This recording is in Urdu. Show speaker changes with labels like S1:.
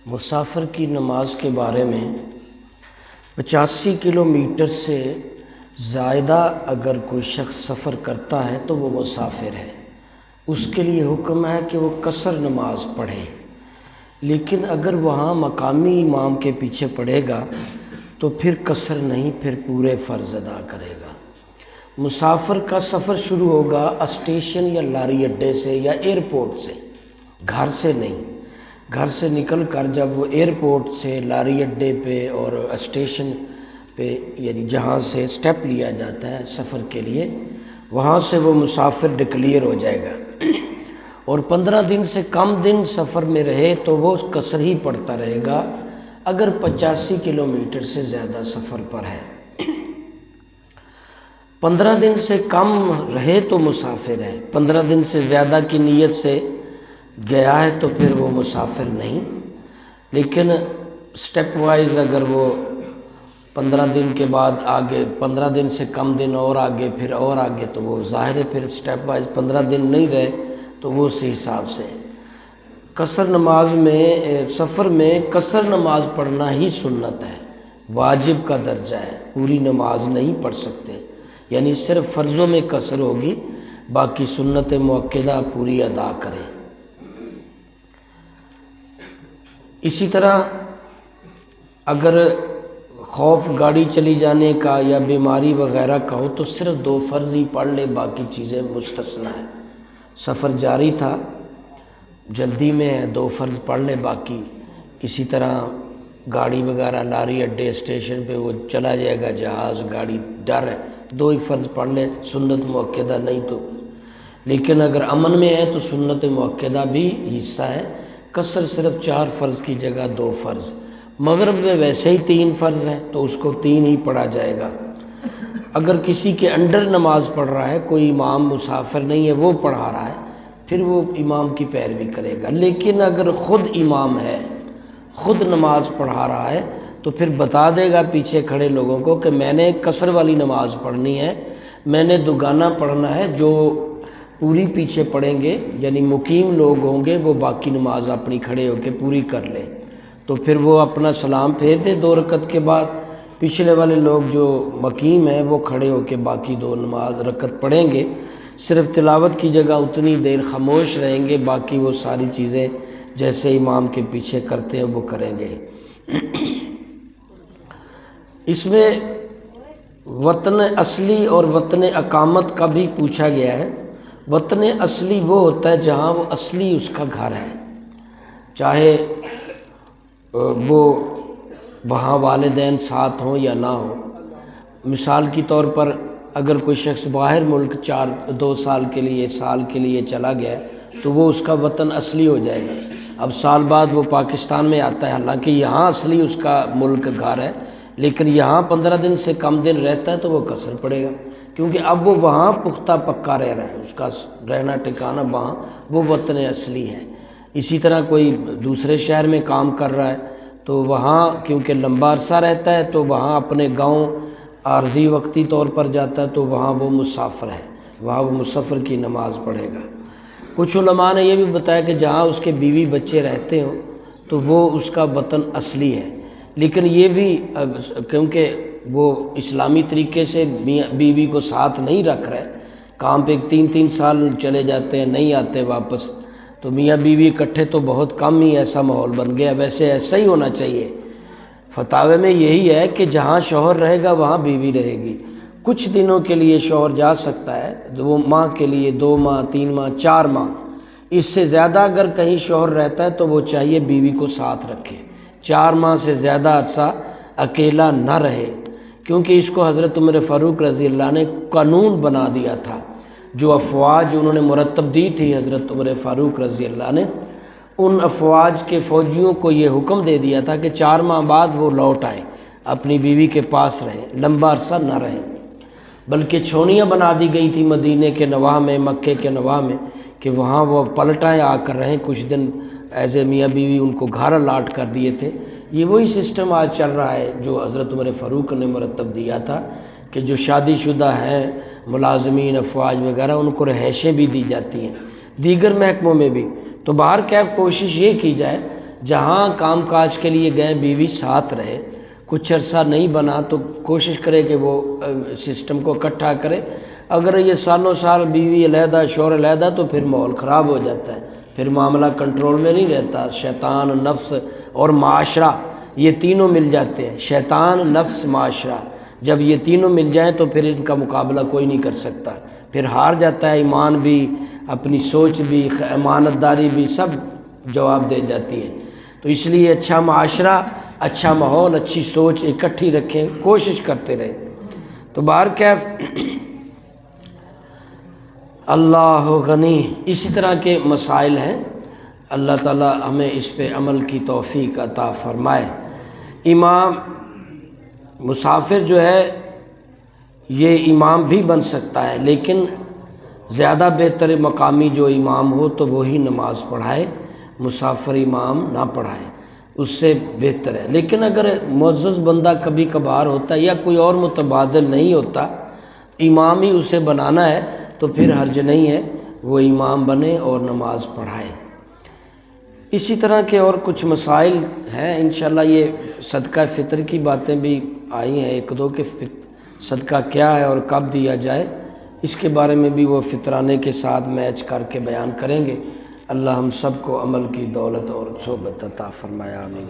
S1: مسافر کی نماز کے بارے میں 85 کلومیٹر سے زائدہ اگر کوئی شخص سفر کرتا ہے تو وہ مسافر ہے۔ اس کے لیے حکم ہے کہ وہ قصر نماز پڑھے، لیکن اگر وہاں مقامی امام کے پیچھے پڑھے گا تو پھر قصر نہیں، پھر پورے فرض ادا کرے گا۔ مسافر کا سفر شروع ہوگا اسٹیشن یا لاری اڈے سے یا ایئرپورٹ سے، گھر سے نہیں۔ گھر سے نکل کر جب وہ ایئرپورٹ سے لاری اڈے پہ اور اسٹیشن پہ، یعنی جہاں سے سٹیپ لیا جاتا ہے سفر کے لیے، وہاں سے وہ مسافر ڈکلیئر ہو جائے گا، اور 15 دن سے کم دن سفر میں رہے تو وہ قصر ہی پڑتا رہے گا اگر 85 کلومیٹر سے زیادہ سفر پر ہے۔ 15 دن سے کم رہے تو مسافر ہے، 15 دن سے زیادہ کی نیت سے گیا ہے تو پھر وہ مسافر نہیں۔ لیکن سٹیپ وائز اگر وہ 15 دن کے بعد آگے 15 دن سے کم دن اور آگے پھر اور آگے، تو وہ ظاہر ہے پھر سٹیپ وائز 15 دن نہیں رہے تو وہ اسی حساب سے۔ قصر نماز میں سفر میں قصر نماز پڑھنا ہی سنت ہے، واجب کا درجہ ہے، پوری نماز نہیں پڑھ سکتے، یعنی صرف فرضوں میں قصر ہوگی، باقی سنت مؤکدہ پوری ادا کریں۔ اسی طرح اگر خوف گاڑی چلی جانے کا یا بیماری وغیرہ کا ہو تو صرف 2 فرض ہی پڑھ لے، باقی چیزیں مستثنی ہیں۔ سفر جاری تھا، جلدی میں ہے، 2 فرض پڑھ لے باقی۔ اسی طرح گاڑی وغیرہ لاری اڈے اسٹیشن پہ وہ چلا جائے گا، جہاز گاڑی ڈر ہے، 2 ہی فرض پڑھ لے، سنت مؤکدہ نہیں تو۔ لیکن اگر امن میں ہے تو سنت مؤکدہ بھی حصہ ہے۔ قصر صرف 4 فرض کی جگہ 2 فرض۔ مغرب میں ویسے ہی 3 فرض ہیں تو اس کو 3 ہی پڑھا جائے گا۔ اگر کسی کے انڈر نماز پڑھ رہا ہے، کوئی امام مسافر نہیں ہے وہ پڑھا رہا ہے، پھر وہ امام کی پیروی کرے گا۔ لیکن اگر خود امام ہے، خود نماز پڑھا رہا ہے، تو پھر بتا دے گا پیچھے کھڑے لوگوں کو کہ میں نے قصر والی نماز پڑھنی ہے، میں نے دوگانہ پڑھنا ہے۔ جو پوری پیچھے پڑھیں گے یعنی مقیم لوگ ہوں گے وہ باقی نماز اپنی کھڑے ہو کے پوری کر لیں، تو پھر وہ اپنا سلام پھیر دے 2 رکعت کے بعد۔ پچھلے والے لوگ جو مقیم ہیں وہ کھڑے ہو کے باقی 2 رکعت پڑھیں گے، صرف تلاوت کی جگہ اتنی دیر خاموش رہیں گے، باقی وہ ساری چیزیں جیسے امام کے پیچھے کرتے ہیں وہ کریں گے۔ اس میں وطن اصلی اور وطن اقامت کا بھی پوچھا گیا ہے۔ وطن اصلی وہ ہوتا ہے جہاں وہ اصلی اس کا گھر ہے، چاہے وہ وہاں والدین ساتھ ہوں یا نہ ہوں۔ مثال کی طور پر اگر کوئی شخص باہر ملک 2 سال کے لیے، سال کے لیے چلا گیا ہے تو وہ اس کا وطن اصلی ہو جائے گا۔ اب سال بعد وہ پاکستان میں آتا ہے، حالانکہ یہاں اصلی اس کا ملک گھر ہے، لیکن یہاں 15 دن سے کم دن رہتا ہے تو وہ قصر پڑے گا، کیونکہ اب وہ وہاں پختہ پکا رہ رہا ہے، اس کا رہنا ٹھکانہ وہاں وہ وطن اصلی ہے۔ اسی طرح کوئی دوسرے شہر میں کام کر رہا ہے تو وہاں کیونکہ لمبا عرصہ رہتا ہے تو وہاں اپنے گاؤں عارضی وقتی طور پر جاتا ہے تو وہاں وہ مسافر ہے، وہاں وہ مسافر کی نماز پڑھے گا۔ کچھ علماء نے یہ بھی بتایا کہ جہاں اس کے بیوی بچے رہتے ہوں تو وہ اس کا وطن اصلی ہے، لیکن یہ بھی کیونکہ وہ اسلامی طریقے سے بیوی کو ساتھ نہیں رکھ رہے، کام پہ 3 سال چلے جاتے ہیں نہیں آتے واپس، تو میاں بیوی اکٹھے تو بہت کم ہی ایسا ماحول بن گیا۔ ویسے ایسا ہی ہونا چاہیے، فتاوے میں یہی ہے کہ جہاں شوہر رہے گا وہاں بیوی رہے گی۔ کچھ دنوں کے لیے شوہر جا سکتا ہے، 2 ماہ کے لیے، 2 ماہ 3 ماہ 4 ماہ، اس سے زیادہ اگر کہیں شوہر رہتا ہے تو وہ چاہیے بیوی کو ساتھ رکھے، 4 ماہ سے زیادہ عرصہ اکیلا نہ رہے، کیونکہ اس کو حضرت عمر فاروق رضی اللہ نے قانون بنا دیا تھا۔ جو افواج انہوں نے مرتب دی تھی حضرت عمر فاروق رضی اللہ نے، ان افواج کے فوجیوں کو یہ حکم دے دیا تھا کہ 4 ماہ بعد وہ لوٹ آئیں، اپنی بیوی کے پاس رہیں، لمبا عرصہ نہ رہیں۔ بلکہ چھونیاں بنا دی گئی تھی مدینے کے نواح میں، مکے کے نواح میں، کہ وہاں وہ پلٹائیں آ کر رہیں کچھ دن، ایز اے میاں بیوی ان کو گھر الاٹ کر دیے تھے۔ یہ وہی سسٹم آج چل رہا ہے جو حضرت عمر فاروق نے مرتب دیا تھا، کہ جو شادی شدہ ہیں ملازمین افواج وغیرہ ان کو رہائشیں بھی دی جاتی ہیں، دیگر محکموں میں بھی۔ تو باہر کیف کوشش یہ کی جائے جہاں کام کاج کے لیے گئے بیوی ساتھ رہے، کچھ عرصہ نہیں بنا تو کوشش کرے کہ وہ سسٹم کو اکٹھا کرے۔ اگر یہ سالوں سال بیوی علیحدہ شوہر علیحدہ تو پھر ماحول خراب ہو جاتا ہے، پھر معاملہ کنٹرول میں نہیں رہتا۔ شیطان، نفس اور معاشرہ یہ تینوں مل جاتے ہیں، شیطان، نفس، معاشرہ، جب یہ تینوں مل جائیں تو پھر ان کا مقابلہ کوئی نہیں کر سکتا، پھر ہار جاتا ہے۔ ایمان بھی، اپنی سوچ بھی، امانت داری بھی، سب جواب دے جاتی ہے۔ تو اس لیے اچھا معاشرہ، اچھا ماحول، اچھی سوچ اکٹھی رکھیں، کوشش کرتے رہیں۔ تو بہرکیف اللہ غنی، اسی طرح کے مسائل ہیں، اللہ تعالی ہمیں اس پہ عمل کی توفیق عطا فرمائے۔ امام مسافر جو ہے یہ امام بھی بن سکتا ہے، لیکن زیادہ بہتر مقامی جو امام ہو تو وہی نماز پڑھائے، مسافر امام نہ پڑھائے، اس سے بہتر ہے۔ لیکن اگر معزز بندہ کبھی کبھار ہوتا ہے یا کوئی اور متبادل نہیں ہوتا، امام ہی اسے بنانا ہے تو پھر حرج نہیں ہے، وہ امام بنے اور نماز پڑھائے۔ اسی طرح کے اور کچھ مسائل ہیں، انشاءاللہ یہ صدقہ فطر کی باتیں بھی آئی ہیں ایک دو، کہ صدقہ کیا ہے اور کب دیا جائے، اس کے بارے میں بھی وہ فطرانے کے ساتھ میچ کر کے بیان کریں گے۔ اللہ ہم سب کو عمل کی دولت اور صحبت عطا فرمائے، آمین۔